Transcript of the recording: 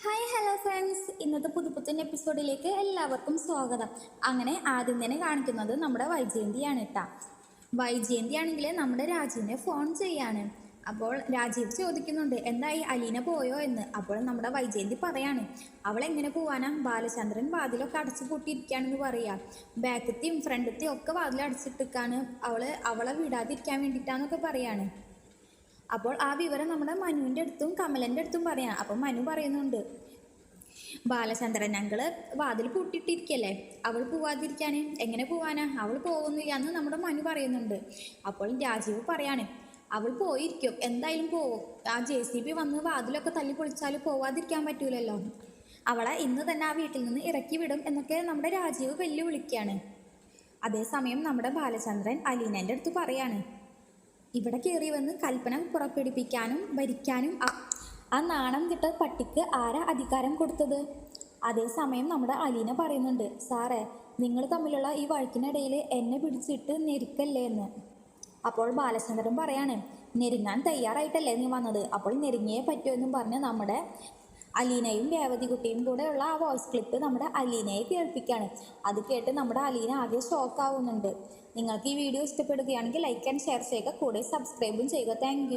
Hi hello friends, ഇന്നത്തെ പുതുപുത്തൻ എപ്പിസോഡിലേക്ക് എല്ലാവർക്കും സ്വാഗതം. അങ്ങനെ ആദ്യം തന്നെ കാണിക്കുന്നത് നമ്മുടെ വൈജയന്തിയാണ് കേട്ടോ. വൈജയന്തി ആണെങ്കിൽ നമ്മുടെ രാജീവിനെ ഫോൺ ചെയ്യാണ്. അപ്പോൾ രാജീവ് ചോദിക്കുന്നുണ്ട് എന്തായി അലീന പോയോ എന്ന്. അപ്പോൾ നമ്മുടെ വൈജയന്തി പറയാണ് അവൾ എങ്ങനെ പോവാനാ, ബാലചന്ദ്രൻ വാതിലൊക്കെ അടച്ചു പൂട്ടിയിരിക്കുകയാണെന്ന് പറയാ. ബാക്കത്തെയും ഫ്രണ്ടത്തെയും ഒക്കെ വാതിൽ അടച്ചിട്ടിരിക്കാണ്, അവളെ വിടാതിരിക്കാൻ വേണ്ടിയിട്ടാന്നൊക്കെ പറയാണ്. അപ്പോൾ ആ വിവരം നമ്മുടെ മനുവിൻ്റെ അടുത്തും കമലൻ്റെ അടുത്തും പറയാം. അപ്പം മനു പറയുന്നുണ്ട് ബാലചന്ദ്രൻ ഞങ്ങള് വാതിൽ പൂട്ടിയിട്ടിരിക്കല്ലേ, അവൾ പോവാതിരിക്കാൻ എങ്ങനെ പോവാനാ, അവൾ പോകുന്നില്ല എന്ന് നമ്മുടെ മനു പറയുന്നുണ്ട്. അപ്പോൾ രാജീവ് പറയാണ് അവൾ പോയിരിക്കും, എന്തായാലും പോവും, ആ JCB വന്ന് വാതിലൊക്കെ തല്ലി പൊളിച്ചാൽ പോവാതിരിക്കാൻ പറ്റൂലല്ലോ, അവളെ ഇന്ന് തന്നെ ആ വീട്ടിൽ നിന്ന് ഇറക്കി വിടും എന്നൊക്കെ നമ്മുടെ രാജീവ് വെല്ലുവിളിക്കുകയാണ്. അതേസമയം നമ്മുടെ ബാലചന്ദ്രൻ അലീനൻ്റെ അടുത്ത് പറയാണ് ഇവിടെ കയറി വന്ന് കൽപ്പന പുറപ്പെടുപ്പിക്കാനും ഭരിക്കാനും ആ നാണം കിട്ട പട്ടിക്ക് ആരാ അധികാരം കൊടുത്തത്? അതേസമയം നമ്മുടെ അലീന പറയുന്നുണ്ട് സാറേ, നിങ്ങൾ തമ്മിലുള്ള ഈ വഴക്കിനിടയിൽ എന്നെ പിടിച്ചിട്ട് ഞെരുക്കല്ലേ എന്ന്. അപ്പോൾ ബാലചന്ദ്രൻ പറയാണ് ഞെരുങ്ങാൻ തയ്യാറായിട്ടല്ലേ നീ വന്നത്, അപ്പോൾ ഞെരുങ്ങിയേ പറ്റുമെന്നും പറഞ്ഞ് നമ്മുടെ അലീനയും രേവതികുട്ടിയും കൂടെയുള്ള ആ വോയിസ് ക്ലിപ്പ് നമ്മുടെ അലീനയെ കേൾപ്പിക്കുകയാണ്. അത് കേട്ട് നമ്മുടെ അലീന ആകെ ഷോക്കാവുന്നുണ്ട്. നിങ്ങൾക്ക് ഈ വീഡിയോ ഇഷ്ടപ്പെടുകയാണെങ്കിൽ ലൈക്ക് ആൻഡ് ഷെയർ ചെയ്യുക, കൂടെ സബ്സ്ക്രൈബും ചെയ്യുക. താങ്ക്